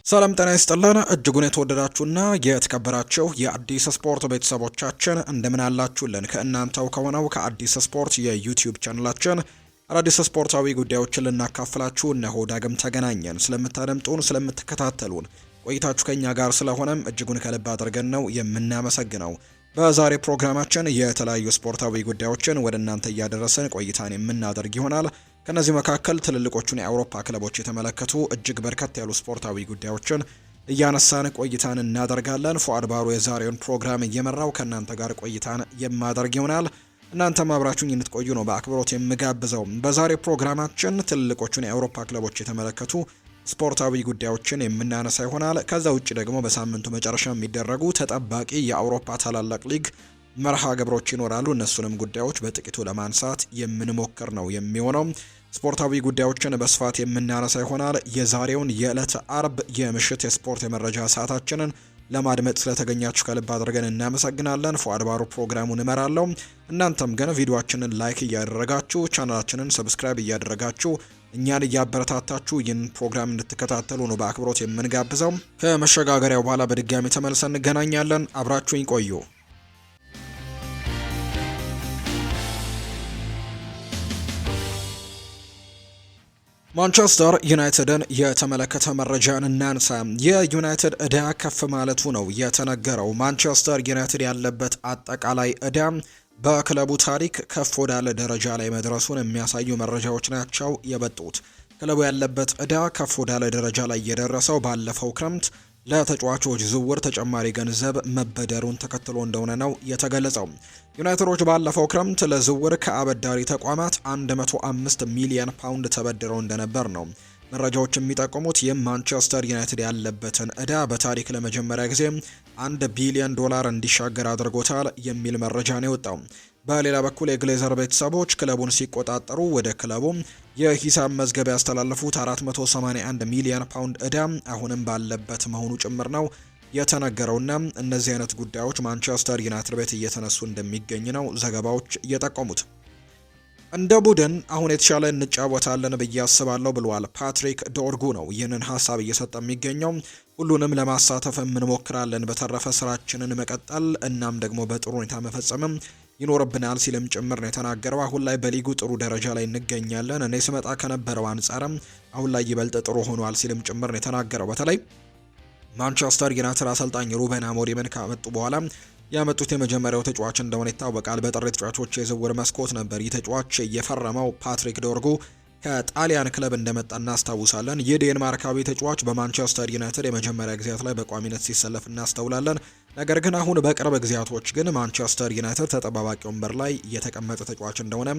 ሰላም ጤና ይስጥልን እጅጉን የተወደዳችሁና የተከበራችሁ የአዲስ ስፖርት ቤተሰቦቻችን እንደምን አላችሁልን? ከእናንተው ከሆነው ከአዲስ ስፖርት የዩቲዩብ ቻናላችን አዳዲስ ስፖርታዊ ጉዳዮችን ልናካፍላችሁ እነሆ ዳግም ተገናኘን። ስለምታደምጡን፣ ስለምትከታተሉን ቆይታችሁ ከኛ ጋር ስለሆነም እጅጉን ከልብ አድርገን ነው የምናመሰግነው። በዛሬ ፕሮግራማችን የተለያዩ ስፖርታዊ ጉዳዮችን ወደ እናንተ እያደረስን ቆይታን የምናደርግ ይሆናል። ከነዚህ መካከል ትልልቆቹን የአውሮፓ ክለቦች የተመለከቱ እጅግ በርከት ያሉ ስፖርታዊ ጉዳዮችን እያነሳን ቆይታን እናደርጋለን። ፉአድ ባሩ የዛሬውን ፕሮግራም እየመራው ከእናንተ ጋር ቆይታን የማደርግ ይሆናል። እናንተም አብራችሁኝ እንድትቆዩ ነው በአክብሮት የምጋብዘው። በዛሬ ፕሮግራማችን ትልልቆቹን የአውሮፓ ክለቦች የተመለከቱ ስፖርታዊ ጉዳዮችን የምናነሳ ይሆናል። ከዛ ውጭ ደግሞ በሳምንቱ መጨረሻ የሚደረጉ ተጠባቂ የአውሮፓ ታላላቅ ሊግ መርሃ ግብሮች ይኖራሉ። እነሱንም ጉዳዮች በጥቂቱ ለማንሳት የምንሞክር ነው የሚሆነው። ስፖርታዊ ጉዳዮችን በስፋት የምናነሳ ይሆናል። የዛሬውን የዕለተ አርብ የምሽት የስፖርት የመረጃ ሰዓታችንን ለማድመጥ ስለተገኛችሁ ከልብ አድርገን እናመሰግናለን። ፉአድ ባሩ ፕሮግራሙን እመራለሁ። እናንተም ግን ቪዲዮአችንን ላይክ እያደረጋችሁ ቻናላችንን ሰብስክራይብ እያደረጋችሁ እኛን እያበረታታችሁ ይህን ፕሮግራም እንድትከታተሉ ነው በአክብሮት የምንጋብዘው። ከመሸጋገሪያው በኋላ በድጋሚ ተመልሰን እንገናኛለን። አብራችሁኝ ቆዩ። ማንቸስተር ዩናይትድን የተመለከተ መረጃን እናንሳ። የዩናይትድ ዕዳ ከፍ ማለቱ ነው የተነገረው። ማንቸስተር ዩናይትድ ያለበት አጠቃላይ ዕዳ በክለቡ ታሪክ ከፍ ወዳለ ደረጃ ላይ መድረሱን የሚያሳዩ መረጃዎች ናቸው የበጡት። ክለቡ ያለበት ዕዳ ከፍ ወዳለ ደረጃ ላይ የደረሰው ባለፈው ክረምት ለተጫዋቾች ዝውውር ተጨማሪ ገንዘብ መበደሩን ተከትሎ እንደሆነ ነው የተገለጸው። ዩናይትዶች ባለፈው ክረምት ለዝውውር ከአበዳሪ ተቋማት 105 ሚሊዮን ፓውንድ ተበድረው እንደነበር ነው መረጃዎች የሚጠቁሙት። ይህም ማንቸስተር ዩናይትድ ያለበትን ዕዳ በታሪክ ለመጀመሪያ ጊዜ 1 ቢሊዮን ዶላር እንዲሻገር አድርጎታል የሚል መረጃ ነው የወጣው። በሌላ በኩል የግሌዘር ቤተሰቦች ክለቡን ሲቆጣጠሩ ወደ ክለቡ የሂሳብ መዝገብ ያስተላለፉት 481 ሚሊዮን ፓውንድ ዕዳ አሁንም ባለበት መሆኑ ጭምር ነው የተነገረውና እነዚህ አይነት ጉዳዮች ማንቸስተር ዩናይትድ ቤት እየተነሱ እንደሚገኝ ነው ዘገባዎች እየጠቆሙት። እንደ ቡድን አሁን የተሻለ እንጫወታለን ብዬ አስባለሁ ብሏል ፓትሪክ ዶርጉ ነው ይህንን ሀሳብ እየሰጠ የሚገኘው። ሁሉንም ለማሳተፍ እንሞክራለን፣ በተረፈ ስራችንን መቀጠል እናም ደግሞ በጥሩ ሁኔታ መፈጸምም ይኖርብናል ሲልም ጭምር ነው የተናገረው። አሁን ላይ በሊጉ ጥሩ ደረጃ ላይ እንገኛለን፣ እኔ ስመጣ ከነበረው አንጻርም አሁን ላይ ይበልጥ ጥሩ ሆኗል ሲልም ጭምር ነው የተናገረው። በተለይ ማንቸስተር ዩናይትድ አሰልጣኝ ሩበን አሞሪምን ካመጡ በኋላ ያመጡት የመጀመሪያው ተጫዋች እንደሆነ ይታወቃል። በጥር ተጫዋቾች የዝውውር መስኮት ነበር ይህ ተጫዋች የፈረመው። ፓትሪክ ዶርጉ ከጣሊያን ክለብ እንደመጣ እናስታውሳለን። ይህ ዴንማርካዊ ተጫዋች በማንቸስተር ዩናይትድ የመጀመሪያ ጊዜያት ላይ በቋሚነት ሲሰለፍ እናስተውላለን። ነገር ግን አሁን በቅርብ ጊዜያቶች ግን ማንቸስተር ዩናይትድ ተጠባባቂ ወንበር ላይ የተቀመጠ ተጫዋች እንደሆነ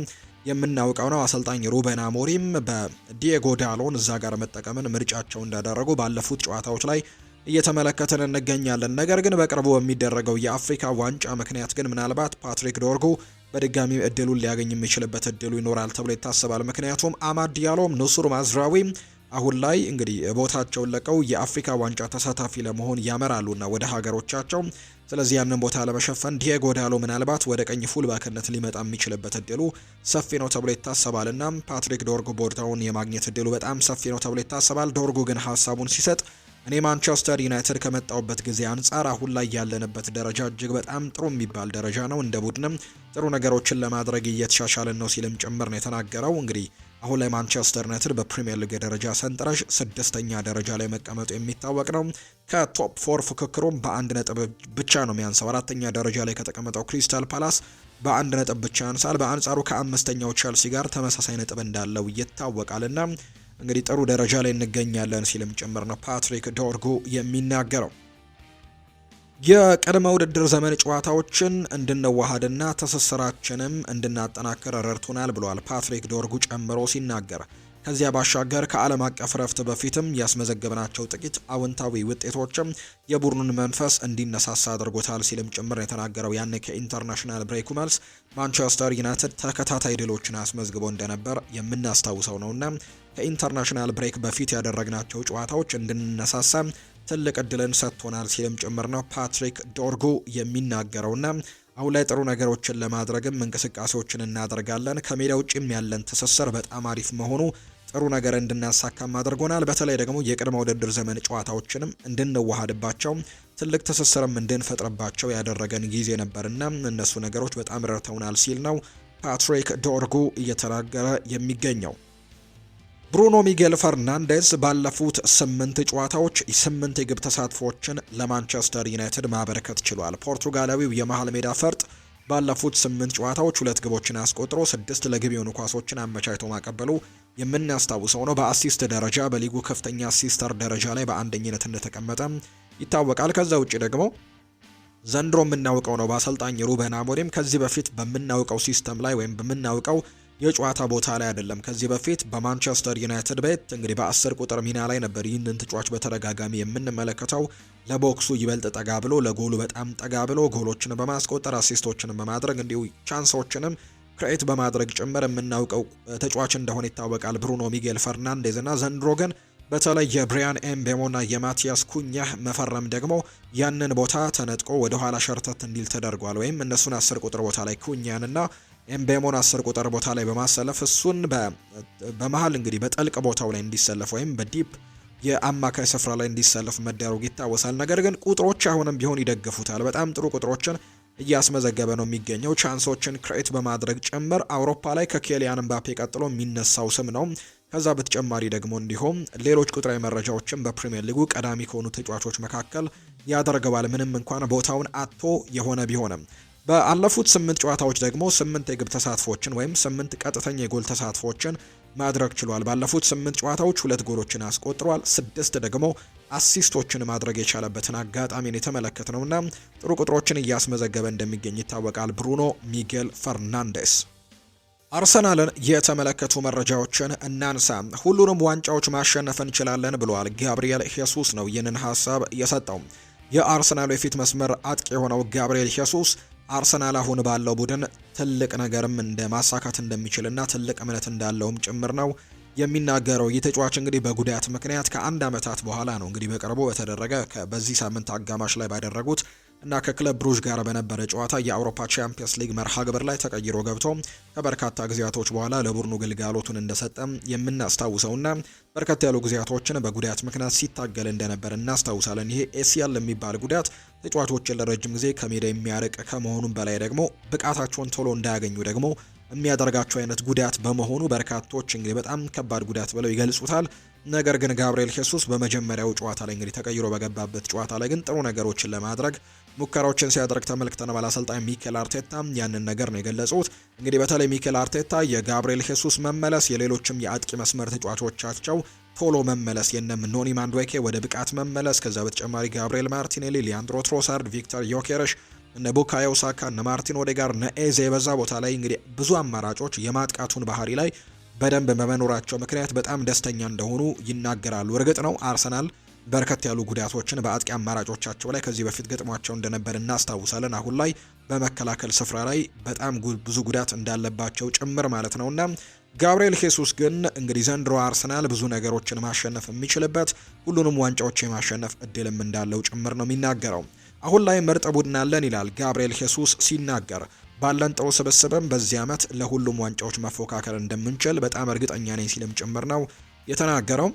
የምናውቀው ነው። አሰልጣኝ ሩበን አሞሪም በዲየጎ ዳሎን እዛ ጋር መጠቀምን ምርጫቸው እንዳደረጉ ባለፉት ጨዋታዎች ላይ እየተመለከተን እንገኛለን። ነገር ግን በቅርቡ በሚደረገው የአፍሪካ ዋንጫ ምክንያት ግን ምናልባት ፓትሪክ ዶርጉ በድጋሚ እድሉን ሊያገኝ የሚችልበት እድሉ ይኖራል ተብሎ ይታሰባል። ምክንያቱም አማድ ዲያሎም፣ ኑሱር ማዝራዊ አሁን ላይ እንግዲህ ቦታቸውን ለቀው የአፍሪካ ዋንጫ ተሳታፊ ለመሆን ያመራሉና ወደ ሀገሮቻቸው። ስለዚህ ያንን ቦታ ለመሸፈን ዲየጎ ዳሎ ምናልባት ወደ ቀኝ ፉልባክነት ሊመጣ የሚችልበት እድሉ ሰፊ ነው ተብሎ ይታሰባልና ፓትሪክ ዶርጉ ቦታውን የማግኘት እድሉ በጣም ሰፊ ነው ተብሎ ይታሰባል። ዶርጉ ግን ሀሳቡን ሲሰጥ እኔ ማንቸስተር ዩናይትድ ከመጣውበት ጊዜ አንጻር አሁን ላይ ያለንበት ደረጃ እጅግ በጣም ጥሩ የሚባል ደረጃ ነው፣ እንደ ቡድንም ጥሩ ነገሮችን ለማድረግ እየተሻሻልን ነው ሲልም ጭምር ነው የተናገረው። እንግዲህ አሁን ላይ ማንቸስተር ዩናይትድ በፕሪሚየር ሊግ ደረጃ ሰንጠረዥ 6ኛ ደረጃ ላይ መቀመጡ የሚታወቅ ነው። ከቶፕ 4 ፉክክሩም በአንድ ነጥብ ብቻ ነው የሚያንሰው። 4ኛ ደረጃ ላይ ከተቀመጠው ክሪስታል ፓላስ በአንድ ነጥብ ብቻ ያንሳል። በአንጻሩ ከአምስተኛው ቼልሲ ጋር ተመሳሳይ ነጥብ እንዳለው ይታወቃልና እንግዲህ ጥሩ ደረጃ ላይ እንገኛለን ሲልም ጭምር ነው ፓትሪክ ዶርጉ የሚናገረው። የቅድመ ውድድር ዘመን ጨዋታዎችን እንድንዋሃድና ትስስራችንም እንድናጠናክር ረድቶናል ብሏል ፓትሪክ ዶርጉ ጨምሮ ሲናገር። ከዚያ ባሻገር ከዓለም አቀፍ ረፍት በፊትም ያስመዘገብናቸው ጥቂት አዎንታዊ ውጤቶችም የቡድኑን መንፈስ እንዲነሳሳ አድርጎታል ሲልም ጭምር የተናገረው። ያን ከኢንተርናሽናል ብሬኩ መልስ ማንቸስተር ዩናይትድ ተከታታይ ድሎችን አስመዝግቦ እንደነበር የምናስታውሰው ነውና ከኢንተርናሽናል ብሬክ በፊት ያደረግናቸው ጨዋታዎች እንድንነሳሳ ትልቅ እድልን ሰጥቶናል ሲልም ጭምር ነው ፓትሪክ ዶርጉ የሚናገረውና አሁን ላይ ጥሩ ነገሮችን ለማድረግም እንቅስቃሴዎችን እናደርጋለን። ከሜዳ ውጭም ያለን ትስስር በጣም አሪፍ መሆኑ ጥሩ ነገር እንድናሳካም አድርጎናል። በተለይ ደግሞ የቅድመ ውድድር ዘመን ጨዋታዎችንም እንድንዋሃድባቸው ትልቅ ትስስርም እንድንፈጥርባቸው ያደረገን ጊዜ ነበርና እነሱ ነገሮች በጣም ረድተውናል ሲል ነው ፓትሪክ ዶርጉ እየተናገረ የሚገኘው። ብሩኖ ሚጌል ፈርናንዴዝ ባለፉት 8 ጨዋታዎች 8 የግብ ተሳትፎችን ለማንቸስተር ዩናይትድ ማበረከት ችሏል። ፖርቱጋላዊው የመሃል ሜዳ ፈርጥ ባለፉት 8 ጨዋታዎች 2 ግቦችን አስቆጥሮ 6 ለግብ የሆኑ ኳሶችን አመቻችቶ ማቀበሉ የምናስታውሰው ነው። በአሲስት ደረጃ በሊጉ ከፍተኛ አሲስተር ደረጃ ላይ በአንደኝነት እንደተቀመጠ ይታወቃል። ከዛ ውጪ ደግሞ ዘንድሮ የምናውቀው ነው በአሰልጣኝ ሩበን አሞሪም ከዚህ በፊት በምናውቀው ሲስተም ላይ ወይም በምናውቀው የጨዋታ ቦታ ላይ አይደለም። ከዚህ በፊት በማንቸስተር ዩናይትድ ቤት እንግዲህ በ10 ቁጥር ሚና ላይ ነበር ይህንን ተጫዋች በተደጋጋሚ የምንመለከተው። ለቦክሱ ይበልጥ ጠጋ ብሎ ለጎሉ በጣም ጠጋ ብሎ ጎሎችን በማስቆጠር አሲስቶችን በማድረግ እንዲሁ ቻንሶችንም ክሬት በማድረግ ጭምር የምናውቀው ተጫዋች እንደሆነ ይታወቃል ብሩኖ ሚጌል ፈርናንዴዝ እና ዘንድሮ ግን በተለይ የብሪያን ኤምቤሞና የማቲያስ ኩኛህ መፈረም ደግሞ ያንን ቦታ ተነጥቆ ወደ ኋላ ሸርተት እንዲል ተደርጓል። ወይም እነሱን 10 ቁጥር ቦታ ላይ ኩኛንና ኤምቤሞን 10 ቁጥር ቦታ ላይ በማሰለፍ እሱን በመሃል እንግዲህ በጥልቅ ቦታው ላይ እንዲሰለፍ ወይም በዲፕ የአማካይ ስፍራ ላይ እንዲሰለፍ መደረጉ ይታወሳል። ነገር ግን ቁጥሮች አሁንም ቢሆን ይደግፉታል። በጣም ጥሩ ቁጥሮችን እያስመዘገበ ነው የሚገኘው። ቻንሶችን ክሬት በማድረግ ጭምር አውሮፓ ላይ ከኬሊያን ምባፔ ቀጥሎ የሚነሳው ስም ነው። ከዛ በተጨማሪ ደግሞ እንዲሁም ሌሎች ቁጥራዊ መረጃዎችን በፕሪሚየር ሊጉ ቀዳሚ ከሆኑ ተጫዋቾች መካከል ያደርገዋል። ምንም እንኳን ቦታውን አጥቶ የሆነ ቢሆንም በአለፉት 8 ጨዋታዎች ደግሞ 8 የግብ ተሳትፎችን ወይም 8 ቀጥተኛ የጎል ተሳትፎችን ማድረግ ችሏል። ባለፉት 8 ጨዋታዎች 2 ጎሎችን አስቆጥሯል። 6 ደግሞ አሲስቶችን ማድረግ የቻለበትን አጋጣሚን የተመለከትነውና ጥሩ ቁጥሮችን እያስመዘገበ እንደሚገኝ ይታወቃል ብሩኖ ሚጌል ፈርናንዴስ። አርሰናልን የተመለከቱ መረጃዎችን እናንሳ። ሁሉንም ዋንጫዎች ማሸነፍ እንችላለን ብለዋል ጋብሪኤል ሄሱስ ነው ይህንን ሀሳብ የሰጠው። የአርሰናሉ የፊት መስመር አጥቂ የሆነው ጋብሪኤል ሄሱስ አርሰናል አሁን ባለው ቡድን ትልቅ ነገርም እንደ ማሳካት እንደሚችልና ትልቅ እምነት እንዳለውም ጭምር ነው የሚናገረው። ይህ ተጫዋች እንግዲህ በጉዳት ምክንያት ከ1 ዓመታት በኋላ ነው እንግዲህ በቅርቡ በተደረገ በዚህ ሳምንት አጋማሽ ላይ ባደረጉት እና ከክለብ ብሩዥ ጋር በነበረ ጨዋታ የአውሮፓ ቻምፒየንስ ሊግ መርሃ ግብር ላይ ተቀይሮ ገብቶ ከበርካታ ጊዜያቶች በኋላ ለቡድኑ ግልጋሎቱን እንደሰጠም የምናስታውሰውና በርከት ያሉ ጊዜያቶችን በጉዳት ምክንያት ሲታገል እንደነበር እናስታውሳለን። ይሄ ኤሲኤል የሚባል ጉዳት ተጫዋቾችን ለረጅም ጊዜ ከሜዳ የሚያርቅ ከመሆኑም በላይ ደግሞ ብቃታቸውን ቶሎ እንዳያገኙ ደግሞ የሚያደርጋቸው አይነት ጉዳት በመሆኑ በርካቶች እንግዲህ በጣም ከባድ ጉዳት ብለው ይገልጹታል። ነገር ግን ጋብሪኤል ሄሱስ በመጀመሪያው ጨዋታ ላይ እንግዲህ ተቀይሮ በገባበት ጨዋታ ላይ ግን ጥሩ ነገሮችን ለማድረግ ሙከራዎችን ሲያደርግ ተመልክተናል። አሰልጣኝ ሚኬል አርቴታ ያንን ነገር ነው የገለጹት። እንግዲህ በተለይ ሚኬል አርቴታ የጋብሪኤል ሄሱስ መመለስ የሌሎችም የአጥቂ መስመር ተጫዋቾቻቸው ቶሎ መመለስ የነም ኖኒ ማንዱዌኬ ወደ ብቃት መመለስ ከዛ በተጨማሪ ጋብሪኤል ማርቲኔሊ፣ ሊያንድሮ ትሮሳርድ፣ ቪክተር ዮኬረሽ እነ ቡካዮ ሳካ እነ ማርቲን ኦዴጋር እነ ኤዜ በዛ ቦታ ላይ እንግዲህ ብዙ አማራጮች የማጥቃቱን ባህሪ ላይ በደንብ በመኖራቸው ምክንያት በጣም ደስተኛ እንደሆኑ ይናገራሉ። እርግጥ ነው አርሰናል በርከት ያሉ ጉዳቶችን በአጥቂ አማራጮቻቸው ላይ ከዚህ በፊት ገጥሟቸው እንደነበር እናስታውሳለን። አሁን ላይ በመከላከል ስፍራ ላይ በጣም ብዙ ጉዳት እንዳለባቸው ጭምር ማለት ነውና ጋብሪኤል ሄሱስ ግን እንግዲህ ዘንድሮ አርሰናል ብዙ ነገሮችን ማሸነፍ የሚችልበት ሁሉንም ዋንጫዎች የማሸነፍ እድልም እንዳለው ጭምር ነው የሚናገረው። አሁን ላይ ምርጥ ቡድን አለን ይላል ጋብሪኤል ሄሱስ ሲናገር። ባለን ጥሩ ስብስብም በዚህ ዓመት ለሁሉም ዋንጫዎች መፎካከር እንደምንችል በጣም እርግጠኛ ነኝ ሲልም ጭምር ነው የተናገረው።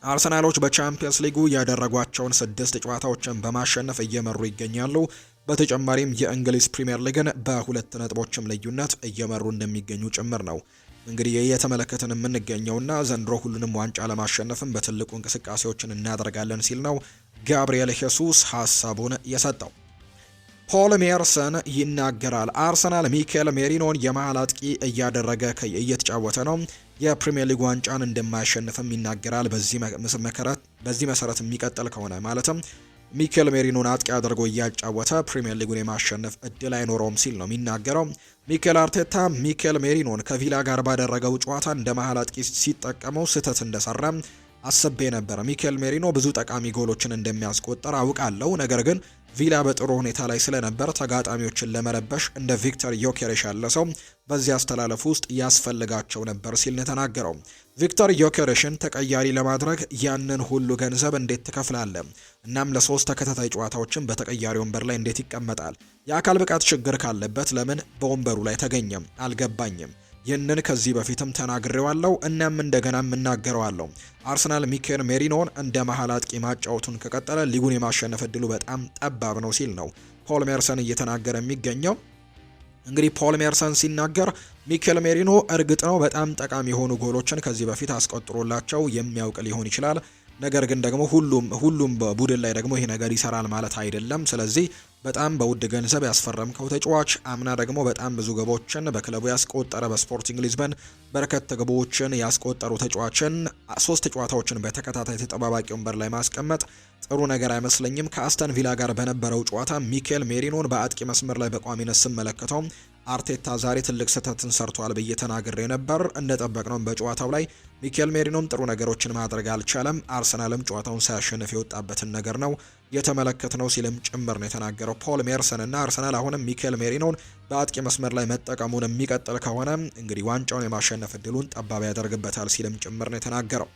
አርሰናሎች በቻምፒየንስ ሊጉ ያደረጓቸውን 6 ጨዋታዎችን በማሸነፍ እየመሩ ይገኛሉ። በተጨማሪም የእንግሊዝ ፕሪምየር ሊግን በ2 ነጥቦችም ልዩነት እየመሩ እንደሚገኙ ጭምር ነው እንግዲህ የተመለከትን የምንገኘውና ዘንድሮ ሁሉንም ዋንጫ ለማሸነፍም በትልቁ እንቅስቃሴዎችን እናደርጋለን ሲል ነው ጋብሪኤል ሄሱስ ሀሳቡን የሰጠው። ፖል ሜርሰን ይናገራል። አርሰናል ሚኬል ሜሪኖን የመሃል አጥቂ እያደረገ እየተጫወተ ነው። የፕሪሚየር ሊግ ዋንጫን እንደማያሸንፍም ይናገራል። በዚህ መሰረት የሚቀጥል ከሆነ ማለትም ሚኬል ሜሪኖን አጥቂ አድርጎ እያጫወተ ፕሪሚየር ሊጉን የማሸነፍ እድል አይኖረውም ሲል ነው የሚናገረው። ሚኬል አርቴታ ሚኬል ሜሪኖን ከቪላ ጋር ባደረገው ጨዋታ እንደ መሃል አጥቂ ሲጠቀመው ስህተት እንደሰራ አስቤ ነበር። ሚኬል ሜሪኖ ብዙ ጠቃሚ ጎሎችን እንደሚያስቆጠር አውቃለሁ። ነገር ግን ቪላ በጥሩ ሁኔታ ላይ ስለነበር ተጋጣሚዎችን ለመረበሽ እንደ ቪክተር ዮኬሬሽ ያለ ሰው በዚህ አስተላለፍ ውስጥ ያስፈልጋቸው ነበር ሲል ነው የተናገረው። ቪክተር ዮኬሬሽን ተቀያሪ ለማድረግ ያንን ሁሉ ገንዘብ እንዴት ትከፍላለህ? እናም ለ3 ተከታታይ ጨዋታዎችን በተቀያሪ ወንበር ላይ እንዴት ይቀመጣል? የአካል ብቃት ችግር ካለበት ለምን በወንበሩ ላይ ተገኘም? አልገባኝም። ይህንን ከዚህ በፊትም ተናግሬዋለሁ እናም እንደገና እናገረዋለሁ። አርሰናል ሚኬል ሜሪኖን እንደ መሀል አጥቂ ማጫወቱን ከቀጠለ ሊጉን የማሸነፍ እድሉ በጣም ጠባብ ነው ሲል ነው ፖል ሜርሰን እየተናገረ የሚገኘው። እንግዲህ ፖል ሜርሰን ሲናገር ሚኬል ሜሪኖ እርግጥ ነው በጣም ጠቃሚ የሆኑ ጎሎችን ከዚህ በፊት አስቆጥሮላቸው የሚያውቅ ሊሆን ይችላል። ነገር ግን ደግሞ ሁሉም ቡድን ላይ ደግሞ ይሄ ነገር ይሰራል ማለት አይደለም። ስለዚህ በጣም በውድ ገንዘብ ያስፈረምከው ተጫዋች አምና ደግሞ በጣም ብዙ ግቦችን በክለቡ ያስቆጠረ በስፖርቲንግ ሊዝበን በርከት ግቦችን ያስቆጠሩ ተጫዋችን 3 ጨዋታዎችን በተከታታይ ተጠባባቂ ወንበር ላይ ማስቀመጥ ጥሩ ነገር አይመስለኝም። ከአስተን ቪላ ጋር በነበረው ጨዋታ ሚኬል ሜሪኖን በአጥቂ መስመር ላይ በቋሚነት ስመለከተው አርቴታ ዛሬ ትልቅ ስህተትን ሰርቷል ብዬ ተናግሬ ነበር። እንደጠበቅነው በጨዋታው ላይ ሚኬል ሜሪኖም ጥሩ ነገሮችን ማድረግ አልቻለም። አርሰናልም ጨዋታውን ሳያሸንፍ የወጣበትን ነገር ነው የተመለከትነው ሲልም ጭምር ነው የተናገረው ፖል ሜርሰን። እና አርሰናል አሁንም ሚኬል ሜሪኖን በአጥቂ መስመር ላይ መጠቀሙን የሚቀጥል ከሆነ እንግዲህ ዋንጫውን የማሸነፍ እድሉን ጠባብ ያደርግበታል ሲልም ጭምር ነው የተናገረው።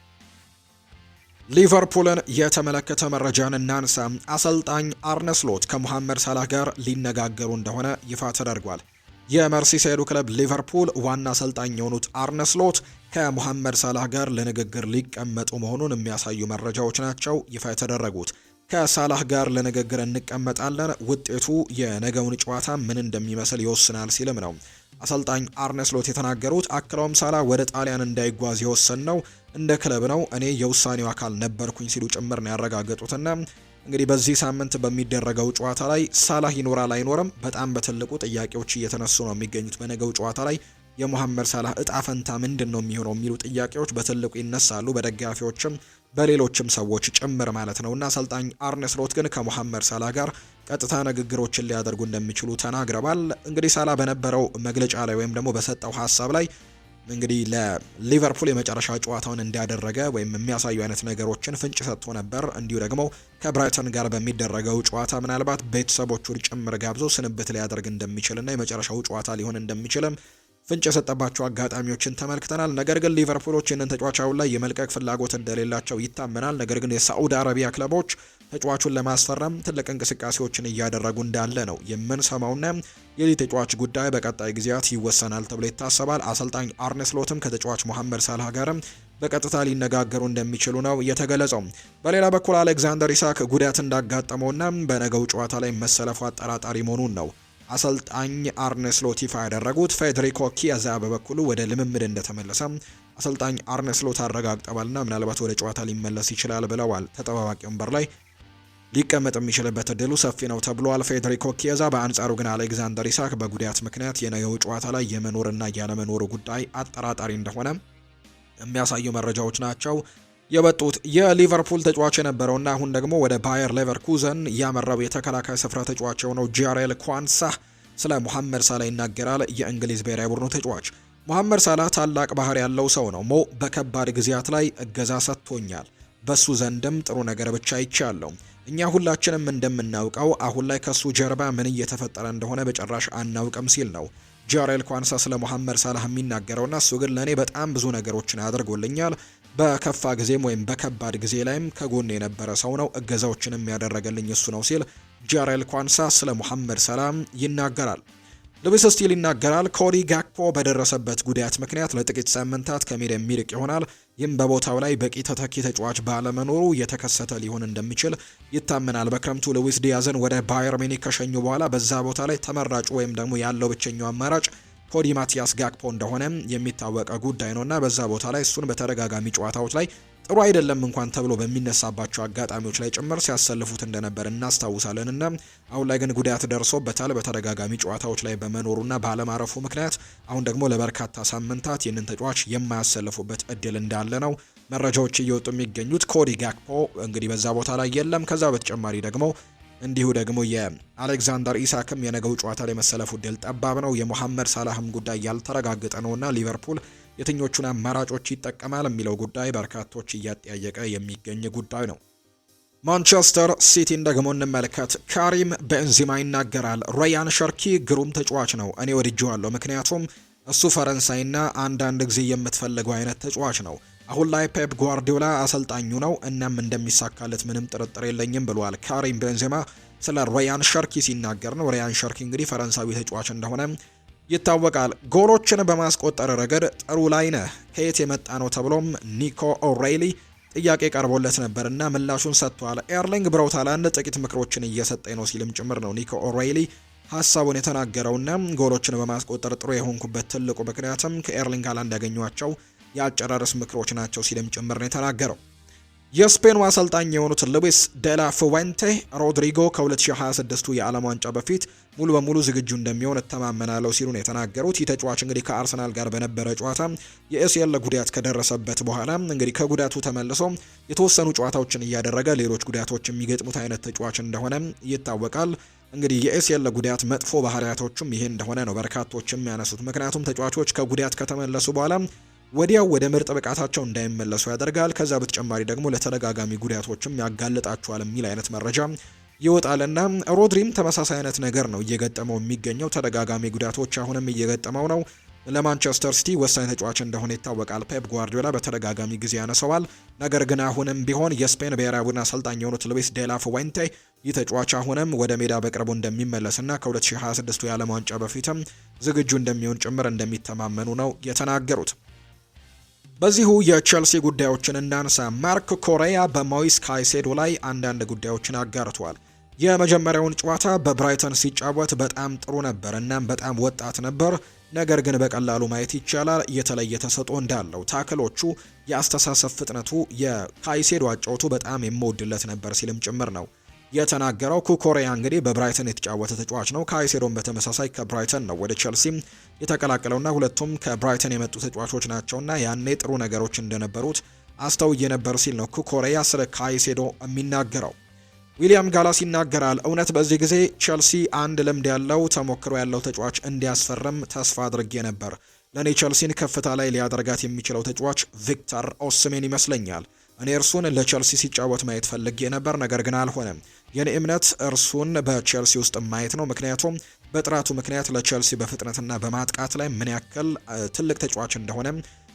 ሊቨርፑልን የተመለከተ መረጃን እናንሳ። አሰልጣኝ አርነ ስሎት ከሙሐመድ ሳላህ ጋር ሊነጋገሩ እንደሆነ ይፋ ተደርጓል። የመርሲሳይዱ ክለብ ሊቨርፑል ዋና አሰልጣኝ የሆኑት አርነ ስሎት ከሙሐመድ ሳላህ ጋር ለንግግር ሊቀመጡ መሆኑን የሚያሳዩ መረጃዎች ናቸው ይፋ የተደረጉት። ከሳላህ ጋር ለንግግር እንቀመጣለን፣ ውጤቱ የነገውን ጨዋታ ምን እንደሚመስል ይወስናል ሲልም ነው አሰልጣኝ አርነ ስሎት የተናገሩት። አክለውም ሳላህ ወደ ጣሊያን እንዳይጓዝ የወሰንነው እንደ ክለብ ነው፣ እኔ የውሳኔው አካል ነበርኩኝ ሲሉ ጭምር ነው ያረጋገጡትና እንግዲህ በዚህ ሳምንት በሚደረገው ጨዋታ ላይ ሳላህ ይኖራል አይኖርም በጣም በትልቁ ጥያቄዎች እየተነሱ ነው የሚገኙት። በነገው ጨዋታ ላይ የሙሐመድ ሳላህ እጣ ፈንታ ምንድን ነው የሚሆነው የሚሉ ጥያቄዎች በትልቁ ይነሳሉ፣ በደጋፊዎችም በሌሎችም ሰዎች ጭምር ማለት ነውና አሰልጣኝ አርነ ስሎት ግን ከሙሐመድ ሳላህ ጋር ቀጥታ ንግግሮችን ሊያደርጉ እንደሚችሉ ተናግረዋል። እንግዲህ ሳላህ በነበረው መግለጫ ላይ ወይም ደግሞ በሰጠው ሀሳብ ላይ እንግዲህ ለሊቨርፑል የመጨረሻ ጨዋታውን እንዲያደረገ ወይም የሚያሳዩ አይነት ነገሮችን ፍንጭ ሰጥቶ ነበር። እንዲሁ ደግሞ ከብራይተን ጋር በሚደረገው ጨዋታ ምናልባት ቤተሰቦቹን ጭምር ጋብዞ ስንብት ሊያደርግ እንደሚችልና የመጨረሻው ጨዋታ ሊሆን እንደሚችልም ፍንጭ የሰጠባቸው አጋጣሚዎችን ተመልክተናል። ነገር ግን ሊቨርፑሎች ይህንን ተጫዋች አሁን ላይ የመልቀቅ ፍላጎት እንደሌላቸው ይታመናል። ነገር ግን የሳዑዲ አረቢያ ክለቦች ተጫዋቹን ለማስፈረም ትልቅ እንቅስቃሴዎችን እያደረጉ እንዳለ ነው የምንሰማውና የዚህ ተጫዋች ጉዳይ በቀጣይ ጊዜያት ይወሰናል ተብሎ ይታሰባል። አሰልጣኝ አርነ ስሎትም ከተጫዋች ሙሐመድ ሳላህ ጋርም በቀጥታ ሊነጋገሩ እንደሚችሉ ነው የተገለጸው። በሌላ በኩል አሌክዛንደር ኢሳክ ጉዳት እንዳጋጠመውና በነገው ጨዋታ ላይ መሰለፉ አጠራጣሪ መሆኑን ነው አሰልጣኝ አርነ ስሎት ይፋ ያደረጉት። ፌዴሪኮ ኪያዛ በበኩሉ ወደ ልምምድ እንደተመለሰ አሰልጣኝ አርነ ስሎት አረጋግጠዋልና ምናልባት ወደ ጨዋታ ሊመለስ ይችላል ብለዋል። ተጠባባቂ ወንበር ላይ ሊቀመጥ የሚችልበት እድሉ ሰፊ ነው ተብሏል ፌዴሪኮ ኪያዛ። በአንጻሩ ግን አሌክዛንደር ኢሳክ በጉዳት ምክንያት የነገው ጨዋታ ላይ የመኖርና ያለመኖሩ ጉዳይ አጠራጣሪ እንደሆነ የሚያሳዩ መረጃዎች ናቸው የወጡት። የሊቨርፑል ተጫዋች የነበረውና አሁን ደግሞ ወደ ባየር ሌቨርኩዘን ያመራው የተከላካይ ስፍራ ተጫዋች የሆነው ጃሬል ኳንሳህ ስለ ሙሐመድ ሳላህ ይናገራል። የእንግሊዝ ብሔራዊ ቡድኑ ተጫዋች ሙሐመድ ሳላህ ታላቅ ባህር ያለው ሰው ነው። በከባድ ጊዜያት ላይ እገዛ ሰጥቶኛል። በሱ ዘንድም ጥሩ ነገር ብቻ አይቻለሁ። እኛ ሁላችንም እንደምናውቀው አሁን ላይ ከሱ ጀርባ ምን እየተፈጠረ እንደሆነ በጭራሽ አናውቅም ሲል ነው ጃሬል ኳንሳ ስለ ሙሐመድ ሳላህ የሚናገረውና እሱ ግን ለእኔ በጣም ብዙ ነገሮችን አድርጎልኛል። በከፋ ጊዜም ወይም በከባድ ጊዜ ላይም ከጎን የነበረ ሰው ነው። እገዛዎችንም ያደረገልኝ እሱ ነው ሲል ጃሬል ኳንሳ ስለ ሙሐመድ ሳላህ ይናገራል። ሉዊስ ስቲል ይናገራል። ኮዲ ጋክፖ በደረሰበት ጉዳት ምክንያት ለጥቂት ሳምንታት ከሜዳ የሚርቅ ይሆናል። ይህም በቦታው ላይ በቂ ተተኪ ተጫዋች ባለመኖሩ የተከሰተ ሊሆን እንደሚችል ይታመናል። በክረምቱ ሉዊስ ዲያዝን ወደ ባየር ሚኒክ ከሸኙ በኋላ በዛ ቦታ ላይ ተመራጩ ወይም ደግሞ ያለው ብቸኛው አማራጭ ኮዲ ማቲያስ ጋክፖ እንደሆነ የሚታወቀ ጉዳይ ነውና በዛ ቦታ ላይ እሱን በተደጋጋሚ ጨዋታዎች ላይ ጥሩ አይደለም እንኳን ተብሎ በሚነሳባቸው አጋጣሚዎች ላይ ጭምር ሲያሰልፉት እንደነበር እናስታውሳለንና አሁን ላይ ግን ጉዳት ደርሶበታል በተደጋጋሚ ጨዋታዎች ላይ በመኖሩና ባለማረፉ ምክንያት አሁን ደግሞ ለበርካታ ሳምንታት ይህንን ተጫዋች የማያሰልፉበት እድል እንዳለ ነው መረጃዎች እየወጡ የሚገኙት። ኮዲ ጋክፖ እንግዲህ በዛ ቦታ ላይ የለም። ከዛ በተጨማሪ ደግሞ እንዲሁ ደግሞ የአሌክዛንደር ኢሳክም የነገው ጨዋታ ላይ መሰለፉ እድል ጠባብ ነው። የሙሐመድ ሳላህም ጉዳይ ያልተረጋገጠ ነውና ሊቨርፑል የትኞቹን አማራጮች ይጠቀማል የሚለው ጉዳይ በርካቶች እያጠያየቀ የሚገኝ ጉዳይ ነው። ማንቸስተር ሲቲን ደግሞ እንመልከት። ካሪም ቤንዚማ ይናገራል። ራያን ሸርኪ ግሩም ተጫዋች ነው፣ እኔ ወድጄዋለሁ። ምክንያቱም እሱ ፈረንሳይና አንዳንድ ጊዜ የምትፈልገው አይነት ተጫዋች ነው። አሁን ላይ ፔፕ ጓርዲዮላ አሰልጣኙ ነው፣ እናም እንደሚሳካለት ምንም ጥርጥር የለኝም ብሏል ካሪም ቤንዚማ ስለ ራያን ሸርኪ ሲናገር ነው። ራያን ሸርኪ እንግዲህ ፈረንሳዊ ተጫዋች እንደሆነ ይታወቃል። ጎሎችን በማስቆጠር ረገድ ጥሩ ላይ ነህ፣ ከየት የመጣ ነው ተብሎም ኒኮ ኦሬይሊ ጥያቄ ቀርቦለት ነበርና ምላሹን ሰጥቷል። ኤርሊንግ ብራውት ሃላንድ ጥቂት ምክሮችን እየሰጠኝ ነው ሲልም ጭምር ነው ኒኮ ኦሬይሊ ሀሳቡን የተናገረውና ጎሎችን በማስቆጠር ጥሩ የሆንኩበት ትልቁ ምክንያትም ከኤርሊንግ ሃላንድ ያገኟቸው የአጨራረስ ምክሮች ናቸው ሲልም ጭምር ነው የተናገረው። የስፔኑ አሰልጣኝ የሆኑት ሉዊስ ዴላ ፉዌንቴ ሮድሪጎ ከ2026ቱ የዓለም ዋንጫ በፊት ሙሉ በሙሉ ዝግጁ እንደሚሆን እተማመናለሁ ሲሉ ነው የተናገሩት። ይህ ተጫዋች እንግዲህ ከአርሰናል ጋር በነበረ ጨዋታ የኤሲኤል ጉዳት ከደረሰበት በኋላ እንግዲህ ከጉዳቱ ተመልሶ የተወሰኑ ጨዋታዎችን እያደረገ ሌሎች ጉዳቶች የሚገጥሙት አይነት ተጫዋች እንደሆነ ይታወቃል። እንግዲህ የኤሲኤል ጉዳት መጥፎ ባህሪያቶችም ይሄ እንደሆነ ነው በርካቶች የሚያነሱት። ምክንያቱም ተጫዋቾች ከጉዳት ከተመለሱ በኋላ ወዲያው ወደ ምርጥ ብቃታቸው እንዳይመለሱ ያደርጋል። ከዛ በተጨማሪ ደግሞ ለተደጋጋሚ ጉዳቶችም ያጋልጣቸዋል የሚል አይነት መረጃ ይወጣልና ሮድሪም ተመሳሳይ አይነት ነገር ነው እየገጠመው የሚገኘው። ተደጋጋሚ ጉዳቶች አሁንም እየገጠመው ነው። ለማንቸስተር ሲቲ ወሳኝ ተጫዋች እንደሆነ ይታወቃል። ፔፕ ጓርዲዮላ በተደጋጋሚ ጊዜ ያነሰዋል። ነገር ግን አሁንም ቢሆን የስፔን ብሔራዊ ቡድን አሰልጣኝ የሆኑት ሉዊስ ዴላ ፉዌንቴ ይህ ተጫዋች አሁንም ወደ ሜዳ በቅርቡ እንደሚመለስና ከ2026 የዓለም ዋንጫ በፊትም ዝግጁ እንደሚሆን ጭምር እንደሚተማመኑ ነው የተናገሩት። በዚሁ የቼልሲ ጉዳዮችን እናንሳ። ማርክ ኮሬያ በሞይስ ካይሴዶ ላይ አንዳንድ ጉዳዮችን አጋርቷል። የመጀመሪያውን ጨዋታ በብራይተን ሲጫወት በጣም ጥሩ ነበር፣ እናም በጣም ወጣት ነበር። ነገር ግን በቀላሉ ማየት ይቻላል የተለየ ተሰጥኦ እንዳለው። ታክሎቹ፣ የአስተሳሰብ ፍጥነቱ፣ የካይሴዶ አጫወቱ በጣም የምወድለት ነበር ሲልም ጭምር ነው የተናገረው። ኩኮሬያ እንግዲህ በብራይተን የተጫወተ ተጫዋች ነው። ካይሴዶን በተመሳሳይ ከብራይተን ነው ወደ ቼልሲ የተቀላቀለውና ሁለቱም ከብራይተን የመጡ ተጫዋቾች ናቸውና ያኔ ጥሩ ነገሮች እንደነበሩት አስተውዬ ነበር ሲል ነው ኩኮሬያ ስለ ካይሴዶ የሚናገረው። ዊሊያም ጋላስ ይናገራል። እውነት በዚህ ጊዜ ቼልሲ አንድ ልምድ ያለው ተሞክሮ ያለው ተጫዋች እንዲያስፈርም ተስፋ አድርጌ ነበር። ለእኔ ቼልሲን ከፍታ ላይ ሊያደርጋት የሚችለው ተጫዋች ቪክተር ኦስሜን ይመስለኛል። እኔ እርሱን ለቼልሲ ሲጫወት ማየት ፈልጌ ነበር፣ ነገር ግን አልሆነም። የኔ እምነት እርሱን በቼልሲ ውስጥ ማየት ነው፣ ምክንያቱም በጥራቱ ምክንያት ለቼልሲ በፍጥነትና በማጥቃት ላይ ምን ያክል ትልቅ ተጫዋች እንደሆነ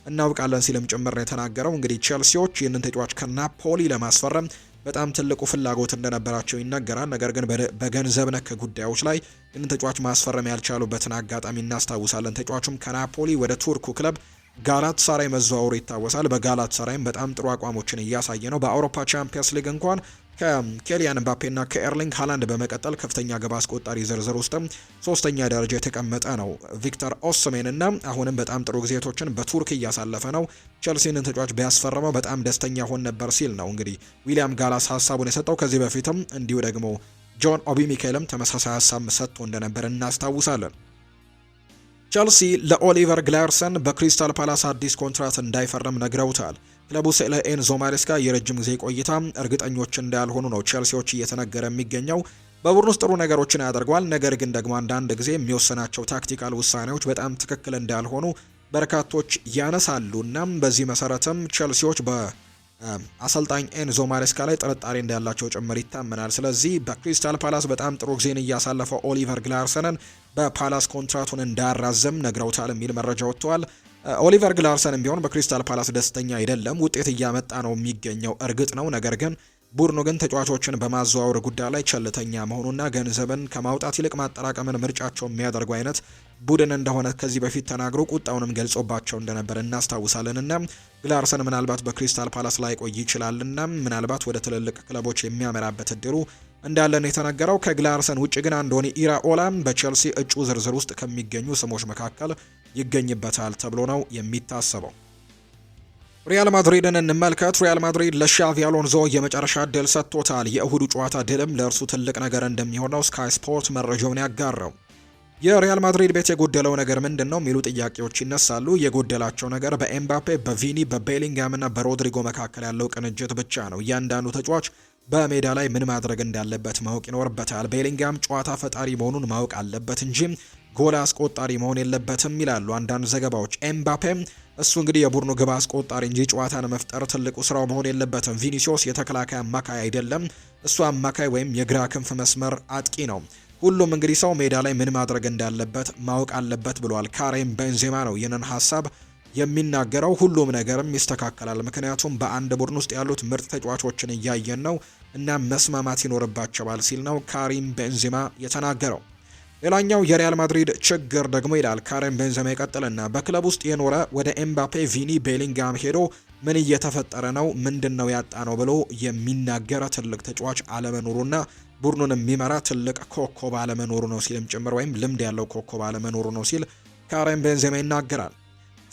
እናውቃለን ሲልም ጭምር የተናገረው። እንግዲህ ቼልሲዎች ይህንን ተጫዋች ከናፖሊ ለማስፈረም በጣም ትልቁ ፍላጎት እንደነበራቸው ይነገራል። ነገር ግን በገንዘብ ነክ ጉዳዮች ላይ ይህንን ተጫዋች ማስፈረም ያልቻሉበትን አጋጣሚ እናስታውሳለን። ተጫዋቹም ከናፖሊ ወደ ቱርኩ ክለብ ጋላት ሳራይ መዘዋወሩ ይታወሳል። በጋላት ሳራይም በጣም ጥሩ አቋሞችን እያሳየ ነው። በአውሮፓ ቻምፒየንስ ሊግ እንኳን ከኬሊያን ምባፔና ከኤርሊንግ ሃላንድ በመቀጠል ከፍተኛ ግብ አስቆጣሪ ዝርዝር ውስጥም ሶስተኛ ደረጃ የተቀመጠ ነው ቪክተር ኦስሜን እና አሁንም በጣም ጥሩ ጊዜቶችን በቱርክ እያሳለፈ ነው። ቼልሲንን ተጫዋች ቢያስፈርመው በጣም ደስተኛ ሆን ነበር ሲል ነው እንግዲህ ዊሊያም ጋላስ ሀሳቡን የሰጠው። ከዚህ በፊትም እንዲሁ ደግሞ ጆን ኦቢ ሚካኤልም ተመሳሳይ ሀሳብ ሰጥቶ እንደነበር እናስታውሳለን። ቼልሲ ለኦሊቨር ግላርሰን በክሪስታል ፓላስ አዲስ ኮንትራት እንዳይፈርም ነግረውታል። ክለቡ ስለ ኤንዞ ማሬስካ የረጅም ጊዜ ቆይታ እርግጠኞች እንዳልሆኑ ነው ቼልሲዎች እየተነገረ የሚገኘው። በቡድን ውስጥ ጥሩ ነገሮችን ያደርገዋል፣ ነገር ግን ደግሞ አንዳንድ ጊዜ የሚወሰናቸው ታክቲካል ውሳኔዎች በጣም ትክክል እንዳልሆኑ በርካቶች ያነሳሉ እና በዚህ መሰረትም ቼልሲዎች በአሰልጣኝ ኤንዞ ማሬስካ ላይ ጥርጣሬ እንዳላቸው ጭምር ይታመናል። ስለዚህ በክሪስታል ፓላስ በጣም ጥሩ ጊዜን እያሳለፈው ኦሊቨር ግላርሰንን በፓላስ ኮንትራቱን እንዳራዘም ነግረውታል የሚል መረጃ ወጥተዋል። ኦሊቨር ግላርሰንም ቢሆን በክሪስታል ፓላስ ደስተኛ አይደለም። ውጤት እያመጣ ነው የሚገኘው እርግጥ ነው። ነገር ግን ቡድኑ ግን ተጫዋቾችን በማዘዋወር ጉዳይ ላይ ቸልተኛ መሆኑና ገንዘብን ከማውጣት ይልቅ ማጠራቀምን ምርጫቸው የሚያደርጉ አይነት ቡድን እንደሆነ ከዚህ በፊት ተናግሮ ቁጣውንም ገልጾባቸው እንደነበር እናስታውሳለንና ግላርሰን ምናልባት በክሪስታል ፓላስ ላይ ቆይ ይችላልና ምናልባት ወደ ትልልቅ ክለቦች የሚያመራበት እድሉ እንዳለን የተነገረው። ከግላርሰን ውጭ ግን አንዶኒ ኢራኦላ በቼልሲ እጩ ዝርዝር ውስጥ ከሚገኙ ስሞች መካከል ይገኝበታል ተብሎ ነው የሚታሰበው። ሪያል ማድሪድን እንመልከት። ሪያል ማድሪድ ለሻቪ አሎንዞ የመጨረሻ ድል ሰጥቶታል። የእሁዱ ጨዋታ ድልም ለእርሱ ትልቅ ነገር እንደሚሆነው ስካይ ስፖርት መረጃውን ያጋራው። የሪያል ማድሪድ ቤት የጎደለው ነገር ምንድን ነው የሚሉ ጥያቄዎች ይነሳሉ። የጎደላቸው ነገር በኤምባፔ፣ በቪኒ፣ በቤሊንጋም እና በሮድሪጎ መካከል ያለው ቅንጅት ብቻ ነው። እያንዳንዱ ተጫዋች በሜዳ ላይ ምን ማድረግ እንዳለበት ማወቅ ይኖርበታል። ቤሊንጋም ጨዋታ ፈጣሪ መሆኑን ማወቅ አለበት እንጂ ጎል አስቆጣሪ መሆን የለበትም ይላሉ አንዳንድ ዘገባዎች። ኤምባፔም እሱ እንግዲህ የቡድኑ ግብ አስቆጣሪ እንጂ ጨዋታን መፍጠር ትልቁ ስራው መሆን የለበትም። ቪኒሲዮስ የተከላካይ አማካይ አይደለም፣ እሱ አማካይ ወይም የግራ ክንፍ መስመር አጥቂ ነው። ሁሉም እንግዲህ ሰው ሜዳ ላይ ምን ማድረግ እንዳለበት ማወቅ አለበት ብሏል። ካሪም ቤንዜማ ነው ይህንን ሀሳብ የሚናገረው። ሁሉም ነገርም ይስተካከላል፣ ምክንያቱም በአንድ ቡድን ውስጥ ያሉት ምርጥ ተጫዋቾችን እያየን ነው እና መስማማት ይኖርባቸዋል ሲል ነው ካሪም ቤንዜማ የተናገረው። ሌላኛው የሪያል ማድሪድ ችግር ደግሞ ይላል ካሪም ቤንዜማ ይቀጥልና በክለብ ውስጥ የኖረ ወደ ኤምባፔ፣ ቪኒ፣ ቤሊንጋም ሄዶ ምን እየተፈጠረ ነው ምንድነው ያጣ ነው ብሎ የሚናገር ትልቅ ተጫዋች አለመኖሩና ቡድኑን የሚመራ ትልቅ ኮከብ አለመኖሩ ነው ሲልም ጭምር ወይም ልምድ ያለው ኮከብ አለመኖሩ ነው ሲል ካሪም ቤንዜማ ይናገራል።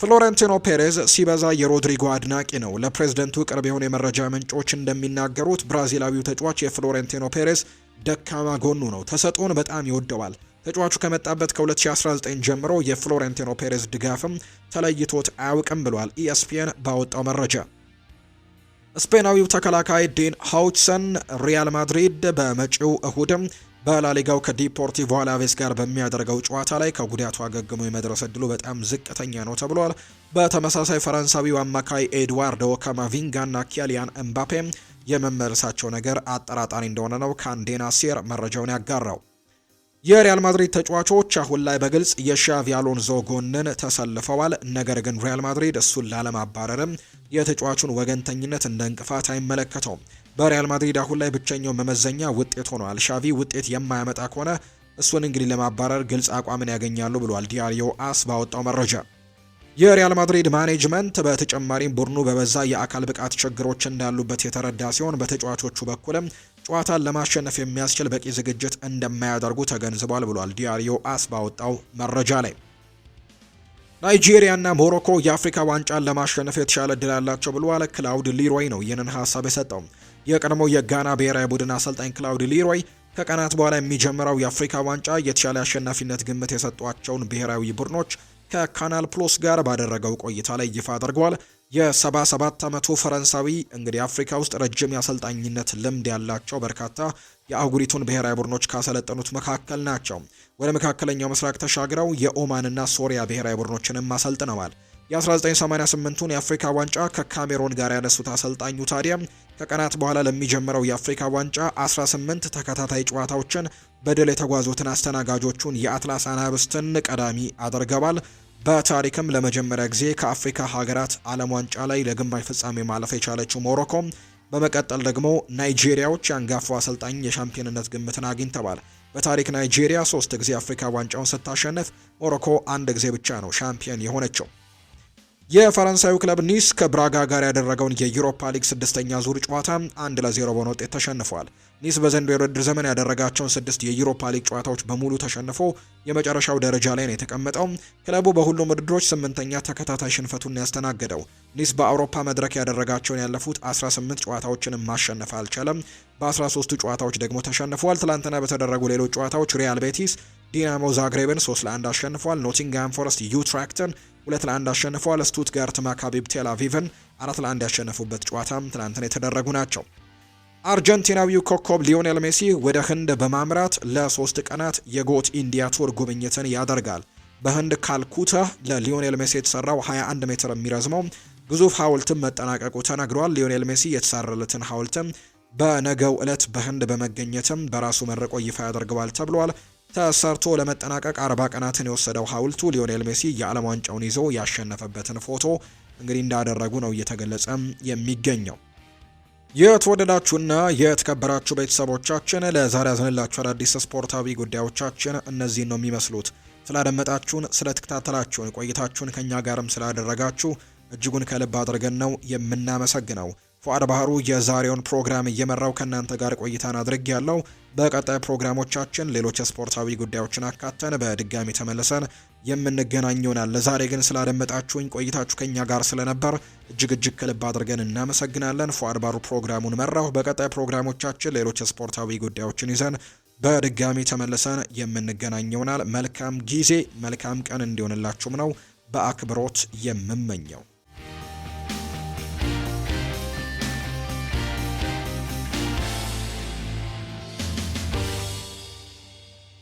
ፍሎሬንቲኖ ፔሬዝ ሲበዛ የሮድሪጎ አድናቂ ነው። ለፕሬዝደንቱ ቅርብ የሆኑ የመረጃ ምንጮች እንደሚናገሩት ብራዚላዊው ተጫዋች የፍሎሬንቲኖ ፔሬዝ ደካማ ጎኑ ነው። ተሰጥኦን በጣም ይወደዋል። ተጫዋቹ ከመጣበት ከ2019 ጀምሮ የፍሎሬንቲኖ ፔሬዝ ድጋፍም ተለይቶት አያውቅም ብሏል ኢኤስፒኤን ባወጣው መረጃ። ስፔናዊው ተከላካይ ዴን ሃውችሰን ሪያል ማድሪድ በመጪው እሁድም በላሊጋው ከዲፖርቲቮ አላቬስ ጋር በሚያደርገው ጨዋታ ላይ ከጉዳቱ አገግሞ የመድረስ እድሉ በጣም ዝቅተኛ ነው ተብሏል። በተመሳሳይ ፈረንሳዊው አማካይ ኤድዋርዶ ካማቪንጋ እና ኪሊያን ኤምባፔ የመመለሳቸው ነገር አጠራጣሪ እንደሆነ ነው ካንዴና ሴር መረጃውን ያጋራው። የሪያል ማድሪድ ተጫዋቾች አሁን ላይ በግልጽ የሻቪ አሎንዞ ጎንን ተሰልፈዋል። ነገር ግን ሪያል ማድሪድ እሱን ላለማባረርም የተጫዋቹን ወገንተኝነት እንደ እንቅፋት አይመለከተውም። በሪያል ማድሪድ አሁን ላይ ብቸኛው መመዘኛ ውጤት ሆኗል። ሻቪ ውጤት የማያመጣ ከሆነ እሱን እንግዲህ ለማባረር ግልጽ አቋምን ያገኛሉ ብሏል ዲያሪዮ አስ ባወጣው መረጃ። የሪያል ማድሪድ ማኔጅመንት በተጨማሪም ቡድኑ በበዛ የአካል ብቃት ችግሮች እንዳሉበት የተረዳ ሲሆን በተጫዋቾቹ በኩልም ጨዋታን ለማሸነፍ የሚያስችል በቂ ዝግጅት እንደማያደርጉ ተገንዝቧል ብሏል ዲያሪዮ አስ ባወጣው መረጃ ላይ። ናይጄሪያና ሞሮኮ የአፍሪካ ዋንጫን ለማሸነፍ የተሻለ እድል ያላቸው ብሏል ክላውድ ሊሮይ ነው ይህንን ሀሳብ የሰጠው። የቀድሞው የጋና ብሔራዊ ቡድን አሰልጣኝ ክላውድ ሊሮይ ከቀናት በኋላ የሚጀምረው የአፍሪካ ዋንጫ የተሻለ አሸናፊነት ግምት የሰጧቸውን ብሔራዊ ቡድኖች ከካናል ፕሉስ ጋር ባደረገው ቆይታ ላይ ይፋ አድርገዋል። የ77 ዓመቱ ፈረንሳዊ እንግዲህ አፍሪካ ውስጥ ረጅም የአሰልጣኝነት ልምድ ያላቸው በርካታ የአህጉሪቱን ብሔራዊ ቡድኖች ካሰለጠኑት መካከል ናቸው። ወደ መካከለኛው ምስራቅ ተሻግረው የኦማንና ሶሪያ ብሔራዊ ቡድኖችንም አሰልጥነዋል። የ1988ቱን የአፍሪካ ዋንጫ ከካሜሮን ጋር ያነሱት አሰልጣኙ ታዲያ ከቀናት በኋላ ለሚጀምረው የአፍሪካ ዋንጫ 18 ተከታታይ ጨዋታዎችን በድል የተጓዙትን አስተናጋጆቹን የአትላስ አናብስትን ቀዳሚ አድርገዋል። በታሪክም ለመጀመሪያ ጊዜ ከአፍሪካ ሀገራት ዓለም ዋንጫ ላይ ለግማሽ ፍጻሜ ማለፍ የቻለችው ሞሮኮ፣ በመቀጠል ደግሞ ናይጄሪያዎች የአንጋፋው አሰልጣኝ የሻምፒዮንነት ግምትን አግኝተዋል። በታሪክ ናይጄሪያ 3 ጊዜ አፍሪካ ዋንጫውን ስታሸንፍ ሞሮኮ 1 ጊዜ ብቻ ነው ሻምፒዮን የሆነችው። የፈረንሳዩ ክለብ ኒስ ከብራጋ ጋር ያደረገውን የዩሮፓ ሊግ 6ኛ ዙር ጨዋታ 1-0 በሆነ ውጤት ተሸንፏል። ኒስ በዘንድሮው የውድድር ዘመን ያደረጋቸውን 6 የዩሮፓ ሊግ ጨዋታዎች በሙሉ ተሸንፎ የመጨረሻው ደረጃ ላይ ነው የተቀመጠው። ክለቡ በሁሉም ውድድሮች 8ኛ ተከታታይ ሽንፈቱን ያስተናገደው። ኒስ በአውሮፓ መድረክ ያደረጋቸውን ያለፉት 18 ጨዋታዎችን ማሸነፍ አልቻለም። በ13ቱ ጨዋታዎች ደግሞ ተሸንፏል። ትላንትና በተደረጉ ሌሎች ጨዋታዎች ሪያል ቤቲስ ዲናሞ ዛግሬብን 3-1 አሸንፏል። ኖቲንግሃም ፎረስት ዩትራክትን 2-1 አሸንፏል። ስቱትጋርት ማካቢብ ቴል አቪቭን 4-1 ያሸነፉበት ጨዋታም ትናንትና የተደረጉ ናቸው። አርጀንቲናዊው ኮከብ ሊዮኔል ሜሲ ወደ ህንድ በማምራት ለ3 ቀናት የጎት ኢንዲያ ቱር ጉብኝትን ያደርጋል። በህንድ ካልኩታ ለሊዮኔል ሜሲ የተሰራው 21 ሜትር የሚረዝመው ግዙፍ ሐውልትም መጠናቀቁ ተነግሯል። ሊዮኔል ሜሲ የተሰራለትን ሐውልትም በነገው ዕለት በህንድ በመገኘትም በራሱ መርቆ ይፋ ያደርገዋል ተብሏል። ተሰርቶ ለመጠናቀቅ 40 ቀናትን የወሰደው ሐውልቱ ሊዮኔል ሜሲ የዓለም ዋንጫውን ይዞ ያሸነፈበትን ፎቶ እንግዲህ እንዳደረጉ ነው እየተገለጸ የሚገኘው። የተወደዳችሁና የተከበራችሁ ቤተሰቦቻችን ለዛሬ ያዝንላችሁ አዳዲስ ስፖርታዊ ጉዳዮቻችን እነዚህን ነው የሚመስሉት። ስላደመጣችሁን፣ ስለተከታተላችሁን፣ ቆይታችሁን ከኛ ጋርም ስላደረጋችሁ እጅጉን ከልብ አድርገን ነው የምናመሰግነው። ፉአድ ባህሩ የዛሬውን ፕሮግራም እየመራው ከእናንተ ጋር ቆይታን አድርግ ያለው። በቀጣይ ፕሮግራሞቻችን ሌሎች ስፖርታዊ ጉዳዮችን አካተን በድጋሚ ተመልሰን የምንገናኝ ይሆናል። ለዛሬ ግን ስላደመጣችሁኝ ቆይታችሁ ከኛ ጋር ስለነበር እጅግ ከልብ አድርገን እናመሰግናለን። ፉአድ ባህሩ ፕሮግራሙን መራው። በቀጣይ ፕሮግራሞቻችን ሌሎች ስፖርታዊ ጉዳዮችን ይዘን በድጋሚ ተመልሰን የምንገናኝ ይሆናል። መልካም ጊዜ፣ መልካም ቀን እንዲሆንላችሁም ነው በአክብሮት የምመኘው።